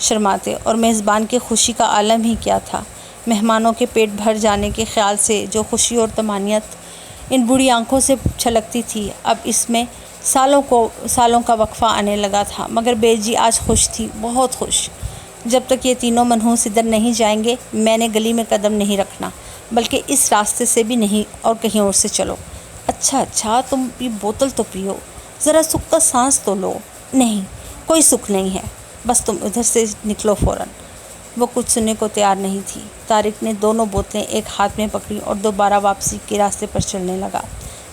شرماتے، اور میزبان کی خوشی کا عالم ہی کیا تھا۔ مہمانوں کے پیٹ بھر جانے کے خیال سے جو خوشی اور طمانینت ان بوڑھی آنکھوں سے چھلکتی تھی، اب اس میں سالوں کا وقفہ آنے لگا تھا۔ مگر بیجی آج خوش تھی، بہت خوش۔ جب تک یہ تینوں منحوس ادھر نہیں جائیں گے، میں نے گلی میں قدم نہیں رکھنا، بلکہ اس راستے سے بھی نہیں، اور کہیں اور سے چلو۔ اچھا تم یہ بوتل تو پیو، ذرا سکھ کا سانس تو لو۔ نہیں، کوئی سکھ نہیں ہے، بس تم ادھر سے نکلو فوراً۔ وہ کچھ سننے کو تیار نہیں تھی۔ طارق نے دونوں بوتلیں ایک ہاتھ میں پکڑی اور دوبارہ واپسی کے راستے پر چلنے لگا۔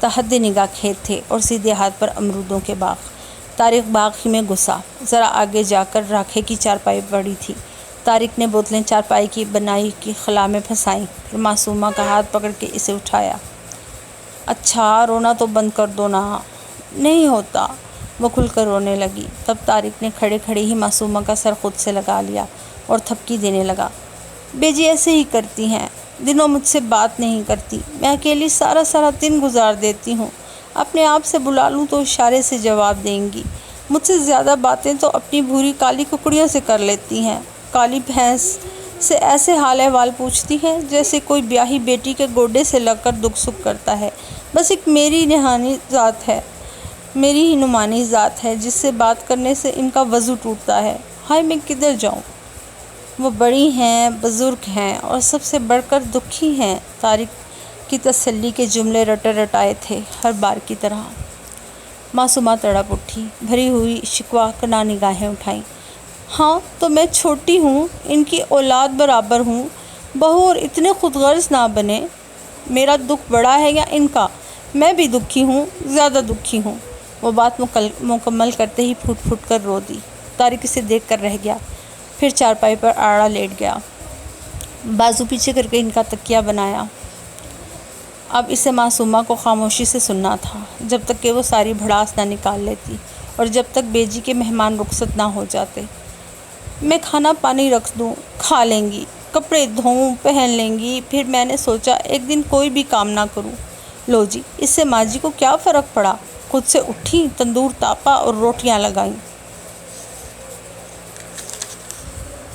تحدی نگاہ کھیت تھے اور سیدھے ہاتھ پر امرودوں کے باغ۔ طارق باغ ہی میں گھسا۔ ذرا آگے جا کر راکھے کی چارپائی پڑی تھی۔ طارق نے بوتلیں چارپائی کی بنائی کی خلا میں پھنسائیں، پھر معصومہ کا ہاتھ پکڑ کے اسے اٹھایا۔ اچھا، رونا تو بند کر دو نا۔ نہیں ہوتا۔ وہ کھل کر رونے لگی۔ تب طارق نے کھڑے کھڑے ہی معصومہ کا سر خود سے لگا لیا اور تھپکی دینے لگا۔ بیجی ایسے ہی کرتی ہیں، دنوں مجھ سے بات نہیں کرتی، میں اکیلی سارا دن گزار دیتی ہوں۔ اپنے آپ سے بلا لوں تو اشارے سے جواب دیں گی۔ مجھ سے زیادہ باتیں تو اپنی بھوری کالی ککڑیوں سے کر لیتی ہیں۔ کالی بھینس سے ایسے حال احوال پوچھتی ہے جیسے کوئی بیاہی بیٹی کے گوڈے سے لگ کر دکھ سکھ کرتا ہے۔ بس ایک میری ہی نمانی ذات ہے جس سے بات کرنے سے ان کا وضو ٹوٹتا ہے۔ ہائے، میں کدھر جاؤں؟ وہ بڑی ہیں، بزرگ ہیں اور سب سے بڑھ کر دکھی ہیں۔ طارق کی تسلی کے جملے رٹائے تھے، ہر بار کی طرح۔ معصومہ تڑپ اٹھی، بھری ہوئی شکوہ کناہ نگاہیں اٹھائیں۔ ہاں تو میں چھوٹی ہوں، ان کی اولاد برابر ہوں، بہو، اور اتنے خود غرض نہ بنے۔ میرا دکھ بڑا ہے یا ان کا؟ میں بھی دکھی ہوں، زیادہ دکھی ہوں۔ وہ بات مکمل کرتے ہی پھوٹ پھوٹ کر رو دی۔ طارق اسے دیکھ کر رہ گیا، پھر چارپائی پر آڑا لیٹ گیا، بازو پیچھے کر کے ان کا تکیہ بنایا۔ اب اسے معصومہ کو خاموشی سے سننا تھا، جب تک کہ وہ ساری بھڑاس نہ نکال لیتی اور جب تک بیجی کے مہمان رخصت نہ ہو جاتے۔ میں کھانا پانی رکھ دوں، کھا لیں گی، کپڑے دھوؤں، پہن لیں گی۔ پھر میں نے سوچا ایک دن کوئی بھی کام نہ کروں۔ لو جی، اس سے ماں جی کو کیا فرق پڑا؟ خود سے اٹھی، تندور تاپا اور روٹیاں لگائیں،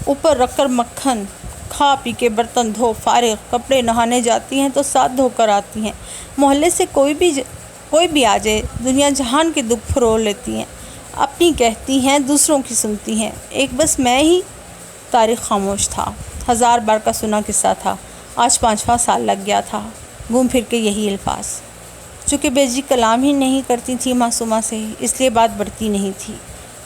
اوپر رکھ کر مکھن، کھا پی کے برتن دھو فارغ، کپڑے نہانے جاتی ہیں تو ساتھ دھو کر آتی ہیں۔ محلے سے کوئی بھی آ جائے، دنیا جہان کے دکھ فرو لیتی ہیں، اپنی کہتی ہیں، دوسروں کی سنتی ہیں، ایک بس میں ہی۔ طارق خاموش تھا۔ 1000 بار کا سنا قصہ تھا، آج 5واں سال لگ گیا تھا، گھوم پھر کے یہی الفاظ۔ چونکہ بیجی کلام ہی نہیں کرتی تھی معصومہ سے، اس لیے بات بڑھتی نہیں تھی۔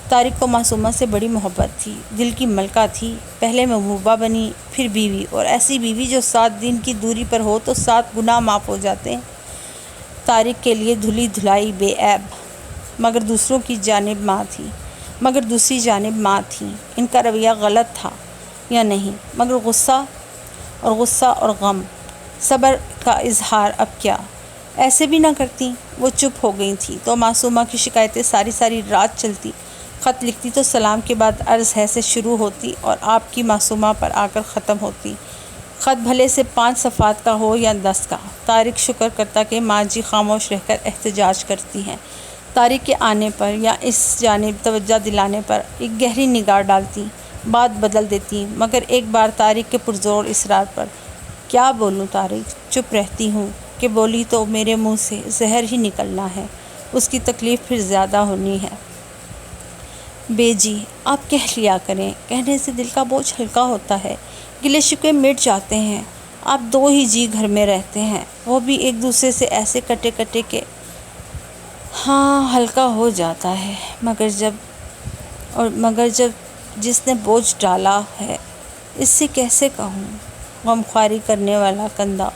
طارق کو معصومہ سے بڑی محبت تھی، دل کی ملکہ تھی، پہلے محبوبہ بنی، پھر بیوی، اور ایسی بیوی جو 7 دن کی دوری پر ہو تو 7 گناہ معاف ہو جاتے ہیں۔ طارق کے لیے دھلی دھلائی بے عیب، مگر دوسری جانب ماں تھی۔ ان کا رویہ غلط تھا یا نہیں، مگر غصہ اور غم، صبر کا اظہار اب کیا؟ ایسے بھی نہ کرتی۔ وہ چپ ہو گئی تھی تو معصومہ کی شکایتیں ساری رات چلتی۔ خط لکھتی تو سلام کے بعد عرض ہے سے شروع ہوتی اور آپ کی معصومہ پر آ کر ختم ہوتی۔ خط بھلے سے 5 صفحات کا ہو یا 10 کا۔ طارق شکر کرتا کہ ماں جی خاموش رہ کر احتجاج کرتی ہیں۔ طارق کے آنے پر یا اس جانب توجہ دلانے پر ایک گہری نگاہ ڈالتی، بات بدل دیتی، مگر ایک بار طارق کے پرزور اصرار پر، کیا بولوں طارق؟ چپ رہتی ہوں کہ بولی تو میرے منہ سے زہر ہی نکلنا ہے، اس کی تکلیف پھر زیادہ ہونی ہے۔ بیجی، آپ کہہ لیا کریں، کہنے سے دل کا بوجھ ہلکا ہوتا ہے، گلے شکوے مٹ جاتے ہیں۔ آپ 2 ہی جی گھر میں رہتے ہیں، وہ بھی ایک دوسرے سے ایسے کٹے کے۔ ہاں، ہلکا ہو جاتا ہے، مگر جب جس نے بوجھ ڈالا ہے، اس سے کیسے کہوں؟ غمخواری کرنے والا کندھا۔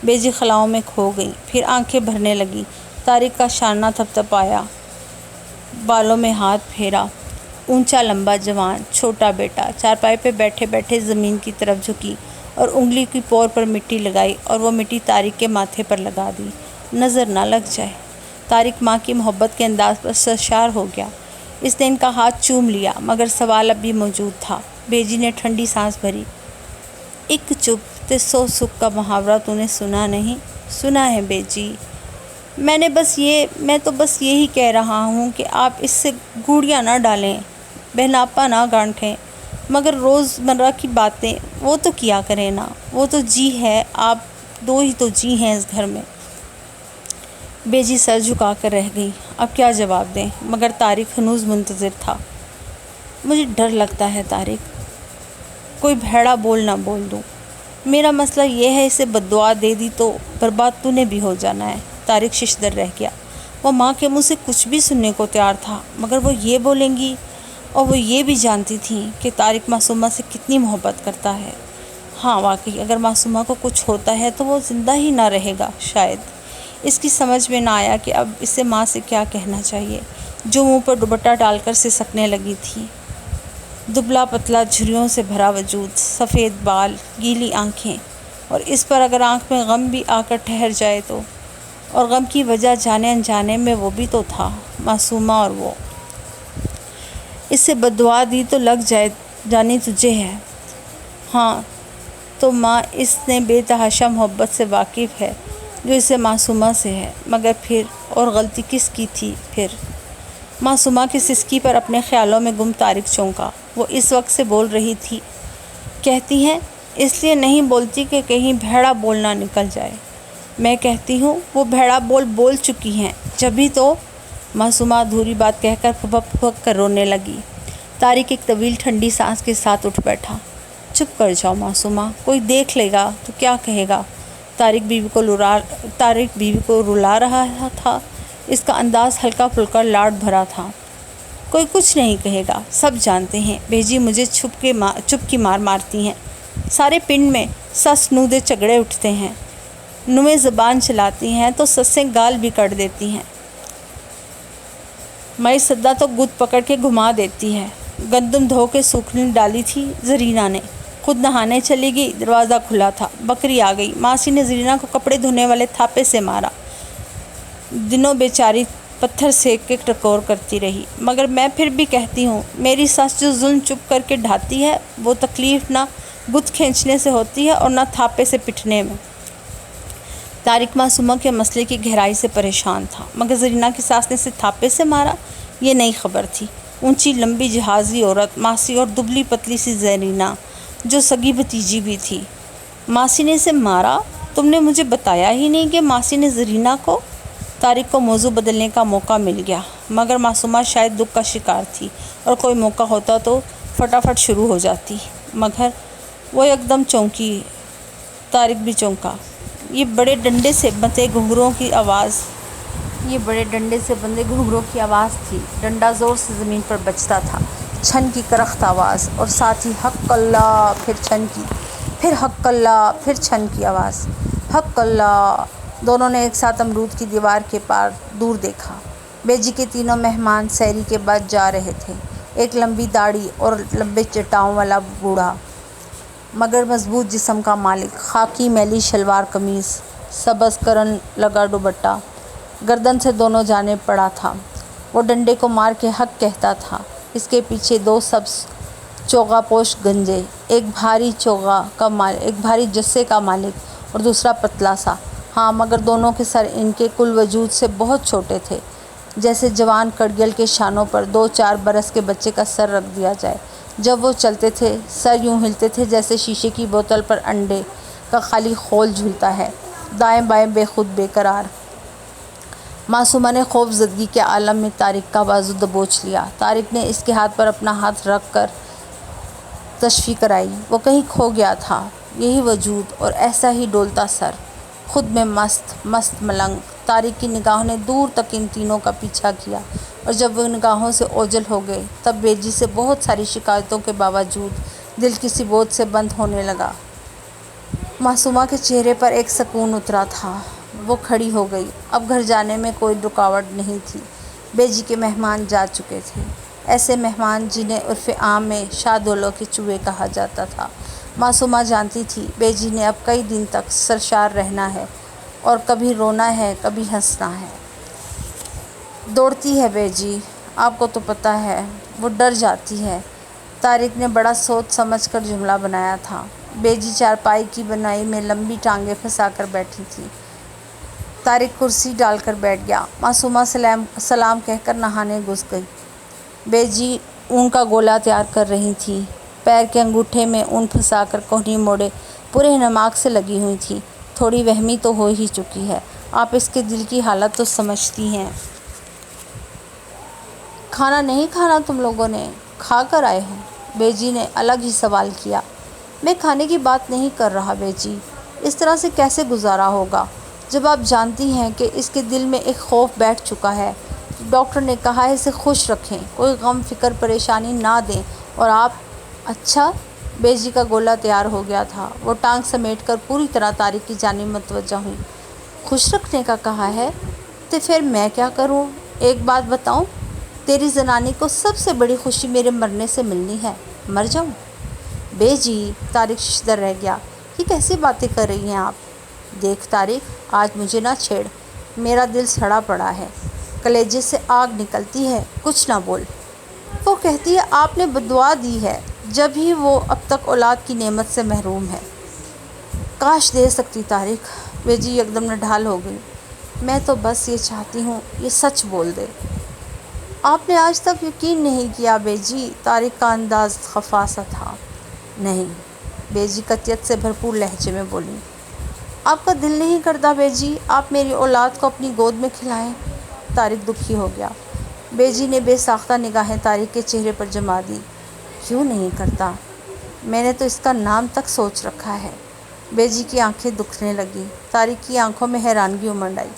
بیجی خلاؤں میں کھو گئی، پھر آنکھیں بھرنے لگی۔ طارق کا شانہ تھپتھپایا، بالوں میں ہاتھ پھیرا۔ اونچا لمبا جوان، چھوٹا بیٹا، چارپائی پہ بیٹھے بیٹھے زمین کی طرف جھکی اور انگلی کی پور پر مٹی لگائی اور وہ مٹی طارق کے ماتھے پر لگا دی، نظر نہ لگ جائے۔ طارق ماں کی محبت کے انداز پر سرشار ہو گیا۔ اس نے ان کا ہاتھ چوم لیا، مگر سوال اب بھی موجود تھا۔ بیجی نے ٹھنڈی سانس بھری۔ ایک چپ تے 100 سکھ کا محاورہ تو نے سنا نہیں؟ سنا ہے بیجی، میں تو بس یہی کہہ رہا ہوں کہ آپ اس سے گوڑیاں نہ ڈالیں، بہناپا نہ گانٹھیں، مگر روزمرہ کی باتیں وہ تو کیا کریں نا، وہ تو جی ہے، آپ دو ہی تو جی ہیں اس گھر میں۔ بیجی سر جھکا کر رہ گئی، اب کیا جواب دیں، مگر طارق ہنوز منتظر تھا۔ مجھے ڈر لگتا ہے طارق، کوئی بھیڑا بول نہ بول دوں۔ میرا مسئلہ یہ ہے، اسے بددعا دے دی تو برباد تو نے بھی ہو جانا ہے۔ طارق ششدر رہ گیا۔ وہ ماں کے منہ سے کچھ بھی سننے کو تیار تھا، مگر وہ یہ بولیں گی، اور وہ یہ بھی جانتی تھیں کہ طارق معصومہ سے کتنی محبت کرتا ہے۔ ہاں واقعی اگر معصومہ کو کچھ ہوتا ہے تو وہ زندہ ہی نہ رہے گا شاید۔ اس کی سمجھ میں نہ آیا کہ اب اسے ماں سے کیا کہنا چاہیے، جو منہ پر دوپٹہ ڈال کر سسکنے لگی تھی۔ دبلا پتلا، جھریوں سے بھرا وجود، سفید بال، گیلی آنکھیں، اور اس پر اگر آنکھ میں غم بھی آ کر ٹھہر جائے تو، اور غم کی وجہ جانے انجانے میں وہ بھی تو تھا، معصومہ، اور وہ اس سے بددعا دی تو لگ جانی تجھے ہے۔ ہاں تو ماں اس نے بے تحاشا محبت سے واقف ہے جو اسے معصومہ سے ہے، مگر پھر اور غلطی کس کی تھی پھر؟ معصومہ کی سسکی پر اپنے خیالوں میں گم طارق چونکا۔ وہ اس وقت سے بول رہی تھی، کہتی ہیں اس لیے نہیں بولتی کہ کہیں بھیڑا بول نہ نکل جائے۔ میں کہتی ہوں وہ بھیڑا بول چکی ہیں، جبھی تو۔ معصومہ ادھوری بات کہہ کر پھپک پھپک کر رونے لگی۔ طارق ایک طویل ٹھنڈی سانس کے ساتھ اٹھ بیٹھا۔ چپ کر جاؤ معصومہ، کوئی دیکھ لے گا تو کیا کہے گا؟ طارق بیوی کو رلا رہا تھا۔ اس کا انداز ہلکا پھلکا لاڈ بھرا تھا۔ کوئی کچھ نہیں کہے گا، سب جانتے ہیں بیجی مجھے چپ کی مار مارتی ہیں۔ سارے پنڈ میں سس نودے چگڑے اٹھتے ہیں، نویں زبان چلاتی ہیں تو سسیں گال بھی کر دیتی ہیں۔ مئی سدا تو گد پکڑ کے گھما دیتی ہے۔ گندم دھو کے سوکھنے ڈالی تھی زرینہ نے، خود نہانے چلی گئی، دروازہ کھلا تھا، بکری آ گئی۔ ماسی نے زرینہ کو کپڑے دھونے والے تھاپے سے مارا۔ دنوں بیچاری پتھر سینک کے ٹکور کرتی رہی۔ مگر میں پھر بھی کہتی ہوں، میری ساس جو ظلم چپ کر کے ڈھاتی ہے، وہ تکلیف نہ گت کھینچنے سے ہوتی ہے اور نہ تھاپے سے پٹنے میں۔ طارق معصومہ کے مسئلے کی گہرائی سے پریشان تھا، مگر زرینہ کی ساس نے اسے تھاپے سے مارا، یہ نئی خبر تھی۔ اونچی لمبی جہازی عورت ماسی اور دبلی پتلی سی زرینہ جو سگی بھتیجی بھی تھی۔ ماسی نے اسے مارا؟ تم نے مجھے بتایا ہی نہیں کہ ماسی نے زرینہ کو۔ طارق کو موضوع بدلنے کا موقع مل گیا، مگر معصومہ شاید دکھ کا شکار تھی، اور کوئی موقع ہوتا تو فٹافٹ شروع ہو جاتی، مگر وہ یکدم چونکی۔ طارق بھی چونکا۔ یہ بڑے ڈنڈے سے بندھے گھنگروں کی آواز تھی۔ ڈنڈا زور سے زمین پر بجتا تھا، چھن کی کرخت آواز، اور ساتھ ہی حق اللہ، پھر چھن کی، پھر حق اللہ، پھر چھن کی آواز۔ حق اللہ! دونوں نے ایک ساتھ امرود کی دیوار کے پار دور دیکھا۔ بیجی کے تینوں مہمان سحری کے بعد جا رہے تھے۔ ایک لمبی داڑھی اور لمبے چٹاؤں والا بوڑھا مگر مضبوط جسم کا مالک، خاکی میلی شلوار قمیض، سبز کرن لگا دوپٹہ گردن سے دونوں جانب پڑا تھا۔ وہ ڈنڈے کو مار کے حق کہتا تھا۔ اس کے پیچھے دو سبز چوغا پوش گنجے، ایک بھاری جسے کا مالک اور دوسرا پتلا سا۔ ہاں مگر دونوں کے سر ان کے کل وجود سے بہت چھوٹے تھے، جیسے جوان کڑگل کے شانوں پر 2-4 برس کے بچے کا سر رکھ دیا جائے۔ جب وہ چلتے تھے سر یوں ہلتے تھے جیسے شیشے کی بوتل پر انڈے کا خالی خول جھولتا ہے، دائیں بائیں بے خود بے قرار۔ معصومہ نے خوف زدگی کے عالم میں طارق کا بازو دبوچ لیا۔ طارق نے اس کے ہاتھ پر اپنا ہاتھ رکھ کر تشفی کرائی۔ وہ کہیں کھو گیا تھا، یہی وجود اور ایسا ہی ڈولتا سر، خود میں مست ملنگ۔ طارق کی نگاہوں نے دور تک ان تینوں کا پیچھا کیا، اور جب وہ نگاہوں سے اوجھل ہو گئے تب بیجی سے بہت ساری شکایتوں کے باوجود دل کسی بوجھ سے بند ہونے لگا۔ معصومہ کے چہرے پر ایک سکون اترا تھا۔ وہ کھڑی ہو گئی۔ اب گھر جانے میں کوئی رکاوٹ نہیں تھی۔ بیجی کے مہمان جا چکے تھے، ایسے مہمان جنہیں عرف عام میں شاہدولوں کے چوہے کہا جاتا تھا۔ معصومہ جانتی تھی بیجی نے اب کئی دن تک سرشار رہنا ہے، اور کبھی رونا ہے، کبھی ہنسنا ہے۔ دوڑتی ہے بیجی، آپ کو تو پتہ ہے، وہ ڈر جاتی ہے۔ طارق نے بڑا سوچ سمجھ کر جملہ بنایا تھا۔ بیجی چارپائی کی بنائی میں لمبی ٹانگیں پھنسا کر بیٹھی تھی۔ طارق کرسی ڈال کر بیٹھ گیا۔ معصومہ سلام کہہ کر نہانے گھس گئی۔ بیجی اون کا گولا تیار کر رہی تھی۔ پیر کے انگوٹھے میں اون پھنسا کر کوہنی موڑے پورے نماک سے لگی ہوئی تھی۔ تھوڑی وہمی تو ہو ہی چکی ہے، آپ اس کے دل کی حالت تو سمجھتی ہیں۔ کھانا نہیں کھانا تم لوگوں نے؟ کھا کر آئے ہو؟ بیجی نے الگ ہی سوال کیا۔ میں کھانے کی بات نہیں کر رہا بیجی، اس طرح سے کیسے گزارا ہوگا جب آپ جانتی ہیں کہ اس کے دل میں ایک خوف بیٹھ چکا ہے۔ ڈاکٹر نے کہا ہے اسے خوش رکھیں، کوئی غم فکر پریشانی نہ دیں، اور آپ… اچھا؟ بیجی کا گولا تیار ہو گیا تھا۔ وہ ٹانگ سمیٹ کر پوری طرح طارق کی جانب متوجہ ہوئی۔ خوش رکھنے کا کہا ہے تو پھر میں کیا کروں؟ ایک بات بتاؤں، تیری زنانی کو سب سے بڑی خوشی میرے مرنے سے ملنی ہے۔ مر جاؤں؟ بیجی، طارق ششدر رہ گیا۔ یہ کیسی باتیں کر رہی ہیں آپ؟ دیکھ طارق، آج مجھے نہ چھیڑ، میرا دل سڑا پڑا ہے، کلیجے سے آگ نکلتی ہے، کچھ نہ بول۔ وہ کہتی ہے آپ نے بددعا دی ہے، جب ہی وہ اب تک اولاد کی نعمت سے محروم ہے۔ کاش دے سکتی طارق۔ بیجی یکدم نڈھال ہو گئی۔ میں تو بس یہ چاہتی ہوں یہ سچ بول دے۔ آپ نے آج تک یقین نہیں کیا بیجی، طارق کا انداز خفا سا تھا۔ نہیں، بیجی قطعیت سے بھرپور لہجے میں بولی۔ آپ کا دل نہیں کرتا بیجی آپ میری اولاد کو اپنی گود میں کھلائیں؟ طارق دکھی ہو گیا۔ بیجی نے بے ساختہ نگاہیں طارق کے چہرے پر جما دیں۔ کیوں نہیں کرتا؟ میں نے تو اس کا نام تک سوچ رکھا ہے۔ بیجی کی آنکھیں دکھنے لگیں۔ طارق کی آنکھوں میں حیرانگی امنڈ آئی۔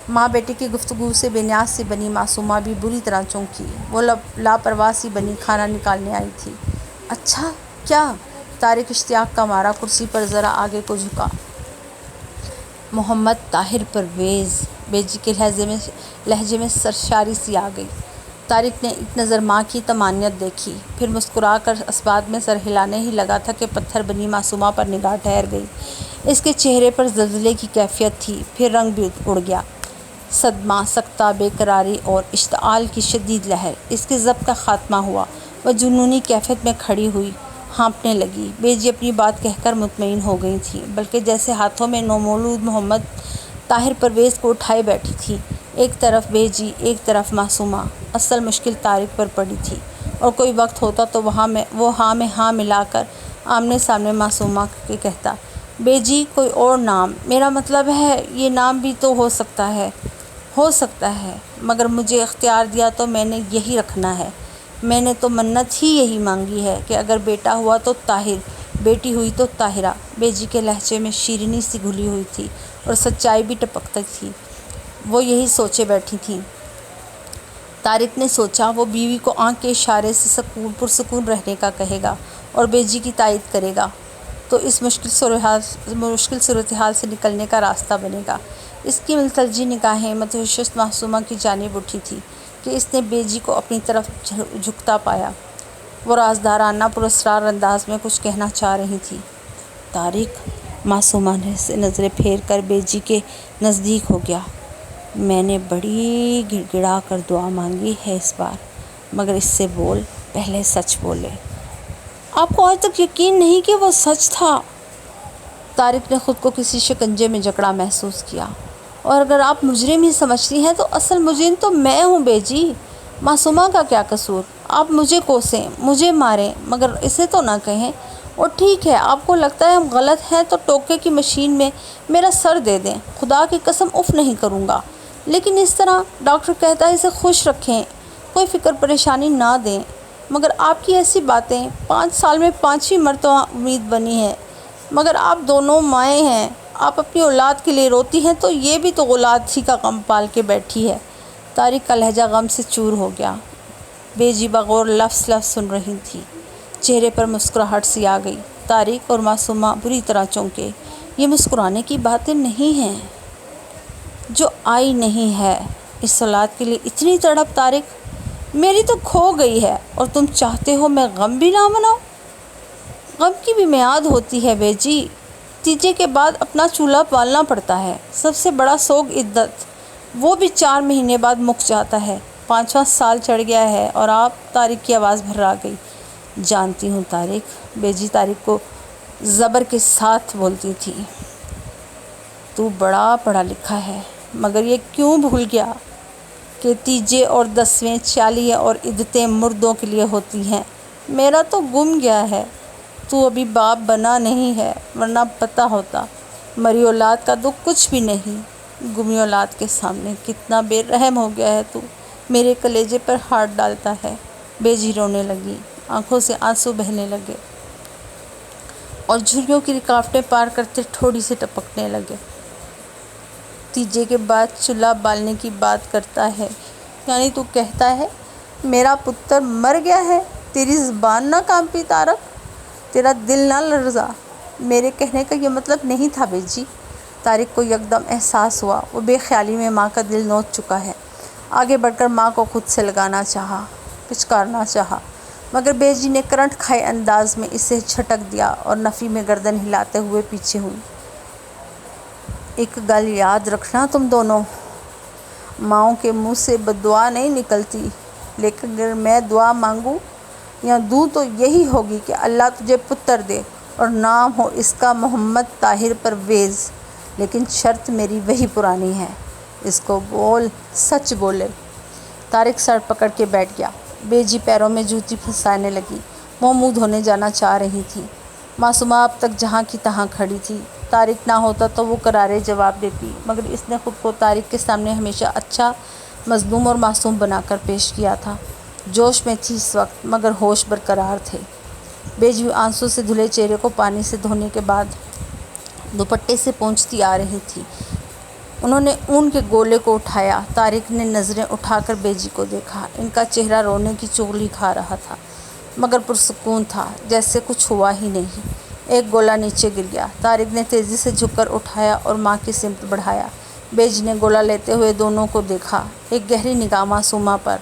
ماں بیٹے کی گفتگو سے بے نیاز سی بنی معصومہ بھی بری طرح چونکی۔ وہ لاپرواہ سی بنی کھانا نکالنے آئی تھی۔ اچھا کیا؟ طارق اشتیاق کا مارا کرسی پر ذرا آگے کو جھکا۔ محمد طاہر پرویز۔ بیجی کے لہجے میں سرشاری سی آ گئی۔ طارق نے ایک نظر ماں کی طمانینت دیکھی، پھر مسکرا کر اسباب میں سر ہلانے ہی لگا تھا کہ پتھر بنی معصومہ پر نگاہ ٹھہر گئی۔ اس کے چہرے پر زلزلے کی کیفیت تھی، پھر رنگ بھی اڑ گیا۔ صدمہ، سکتہ، بے قراری اور اشتعال کی شدید لہر۔ اس کے ضبط کا خاتمہ ہوا۔ وہ جنونی کیفیت میں کھڑی ہوئی، ہانپنے لگی۔ بیجی اپنی بات کہہ کر مطمئن ہو گئی تھی، بلکہ جیسے ہاتھوں میں نومولود محمد طاہر پرویز کو اٹھائے بیٹھی تھی۔ ایک طرف بیجی، ایک طرف معصومہ۔ اصل مشکل طارق پر پڑی تھی، اور کوئی وقت ہوتا تو وہ ہاں میں ہاں ملا کر آمنے سامنے معصومہ کے کہتا، بیجی کوئی اور نام، میرا مطلب ہے یہ نام بھی تو ہو سکتا ہے، مگر مجھے اختیار دیا تو میں نے یہی رکھنا ہے۔ میں نے تو منت ہی یہی مانگی ہے کہ اگر بیٹا ہوا تو طاہر، بیٹی ہوئی تو طاہرہ۔ بیجی کے لہجے میں شیرینی سی گھلی ہوئی تھی اور سچائی بھی ٹپکتی تھی۔ وہ یہی سوچے بیٹھی تھیں۔ طارق نے سوچا وہ بیوی کو آنکھ کے اشارے سے پرسکون رہنے کا کہے گا اور بیجی کی تائید کرے گا تو اس مشکل صورتحال سے نکلنے کا راستہ بنے گا۔ اس کی ملتجی نگاہیں متوحش معصومہ کی جانب اٹھی تھی کہ اس نے بیجی کو اپنی طرف جھکتا پایا۔ وہ رازدارانہ پراسرار انداز میں کچھ کہنا چاہ رہی تھی۔ طارق، معصومہ نے سے نظریں پھیر کر بیجی کے نزدیک ہو گیا۔ میں نے بڑی گڑ گڑا کر دعا مانگی ہے اس بار، مگر اس سے بول، پہلے سچ بولے۔ آپ کو آج تک یقین نہیں کہ وہ سچ تھا؟ طارق نے خود کو کسی شکنجے میں جکڑا محسوس کیا۔ اور اگر آپ مجرم ہی سمجھتی ہیں تو اصل مجرم تو میں ہوں بیجی۔ معصومہ کا کیا قصور؟ آپ مجھے کوسیں، مجھے ماریں، مگر اسے تو نہ کہیں۔ اور ٹھیک ہے، آپ کو لگتا ہے ہم غلط ہیں تو ٹوکے کی مشین میں میرا سر دے دیں، خدا کی قسم اف نہیں کروں گا۔ لیکن اس طرح ڈاکٹر کہتا ہے اسے خوش رکھیں، کوئی فکر پریشانی نہ دیں، مگر آپ کی ایسی باتیں 5 سال میں 5ویں مرتبہ امید بنی ہے۔ مگر آپ دونوں مائیں ہیں، آپ اپنی اولاد کے لیے روتی ہیں تو یہ بھی تو اولاد ہی کا غم پال کے بیٹھی ہے۔ طارق کا لہجہ غم سے چور ہو گیا۔ بیجی بغور لفظ سن رہی تھی، چہرے پر مسکراہٹ سی آ گئی۔ طارق اور معصومہ بری طرح چونکے۔ یہ مسکرانے کی باتیں نہیں ہیں جو آئی نہیں ہے۔ اس اولاد کے لیے اتنی تڑپ طارق، میری تو کھو گئی ہے، اور تم چاہتے ہو میں غم بھی نہ مناؤں؟ غم کی بھی میعاد ہوتی ہے بیجی، تیجے کے بعد اپنا چولہا پالنا پڑتا ہے۔ سب سے بڑا سوگ عدت، وہ بھی 4 مہینے بعد مک جاتا ہے۔ 5واں سال چڑھ گیا ہے اور آپ… طارق کی آواز بھرا گئی۔ جانتی ہوں طارق، بیجی طارق کو زبر کے ساتھ بولتی تھی، تو بڑا پڑھا لکھا ہے، مگر یہ کیوں بھول گیا کہ تیجے اور 10ویں چالیے اور عدتیں مردوں کے لیے ہوتی ہیں؟ میرا تو گم گیا ہے۔ تو ابھی باپ بنا نہیں ہے، ورنہ پتہ ہوتا۔ مری اولاد کا دکھ کچھ بھی نہیں، گمی اولاد کے سامنے کتنا بے رحم ہو گیا ہے تو، میرے کلیجے پر ہاتھ ڈالتا ہے۔ بیجی رونے لگی، آنکھوں سے آنسو بہنے لگے اور جھریوں کی رکاوٹیں پار کرتے تھوڑی سے ٹپکنے لگے۔ تیجے کے بعد چولہا بالنے کی بات کرتا ہے، یعنی تو کہتا ہے میرا پتر مر گیا ہے؟ تیری زبان نہ کانپی طارق، تیرا دل نہ لرزا؟ میرے کہنے کا یہ مطلب نہیں تھا بیجی۔ طارق کو یکدم احساس ہوا وہ بے خیالی میں ماں کا دل نوچ چکا ہے۔ آگے بڑھ کر ماں کو خود سے لگانا چاہا، پچکارنا چاہا، مگر بیجی نے کرنٹ کھائے انداز میں اسے جھٹک دیا اور نفی میں گردن ہلاتے ہوئے پیچھے ہوئی۔ ایک گل یاد رکھنا تم دونوں، ماؤں کے منہ سے بددعا نہیں نکلتی، لیکن اگر میں دعا مانگوں یا دوں تو یہی ہوگی کہ اللہ تجھے پتر دے اور نام ہو اس کا محمد طاہر پرویز، لیکن شرط میری وہی پرانی ہے، اس کو بول، سچ بولے۔ طارق سر پکڑ کے بیٹھ گیا۔ بیجی پیروں میں جوتی پھنسانے لگی، وہ منہ دھونے جانا چاہ رہی تھی۔ معصومہ اب تک جہاں کی تہاں کھڑی تھی۔ طارق نہ ہوتا تو وہ کرارے جواب دیتی، مگر اس نے خود کو طارق کے سامنے ہمیشہ اچھا، مظلوم اور معصوم بنا کر پیش کیا تھا۔ جوش میں تھی اس وقت، مگر ہوش برقرار تھے۔ بیجی آنسوں سے دھلے چہرے کو پانی سے دھونے کے بعد دوپٹے سے پونچھتی آ رہی تھی۔ انہوں نے اون کے گولے کو اٹھایا۔ طارق نے نظریں اٹھا کر بیجی کو دیکھا۔ ان کا چہرہ رونے کی چغلی کھا رہا تھا، مگر پرسکون تھا، جیسے کچھ ہوا ہی نہیں۔ ایک گولا نیچے گر گیا۔ طارق نے تیزی سے جھک کر اٹھایا اور ماں کی سمت بڑھایا۔ بیجی نے گولا لیتے ہوئے دونوں کو دیکھا، ایک گہری نگاہ معصومہ پر۔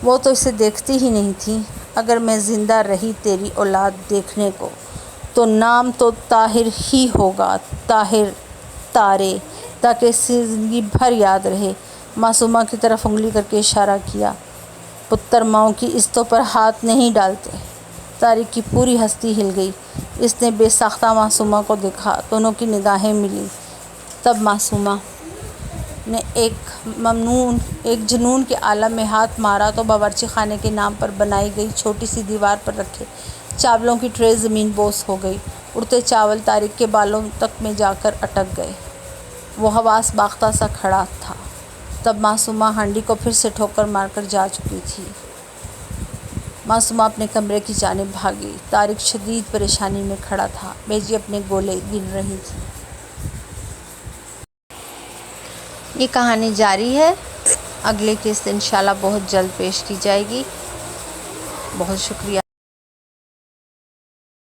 وہ تو اسے دیکھتی ہی نہیں تھی۔ اگر میں زندہ رہی تیری اولاد دیکھنے کو، تو نام تو طاہر ہی ہوگا، طاہر، طارے، تاکہ اسے زندگی بھر یاد رہے۔ معصومہ کی طرف انگلی کر کے اشارہ کیا۔ پتر ماؤں کی عزتوں پر ہاتھ نہیں ڈالتے۔ طارق کی پوری ہستی ہل گئی۔ اس نے بے ساختہ معصومہ کو دیکھا، دونوں کی نگاہیں ملیں۔ تب معصومہ نے ایک جنون کے عالم میں ہاتھ مارا تو باورچی خانے کے نام پر بنائی گئی چھوٹی سی دیوار پر رکھے چاولوں کی ٹرے زمین بوس ہو گئی۔ اڑتے چاول طارق کے بالوں تک میں جا کر اٹک گئے۔ وہ حواس باختہ سا کھڑا تھا۔ تب معصومہ ہانڈی کو پھر سے ٹھوکر مار کر جا چکی تھی۔ معصومہ اپنے کمرے کی جانب بھاگی۔ طارق شدید پریشانی میں کھڑا تھا۔ بیجی اپنے گولے گن رہی تھی۔ یہ کہانی جاری ہے، اگلے قسط انشاءاللہ بہت جلد پیش کی جائے گی۔ بہت شکریہ۔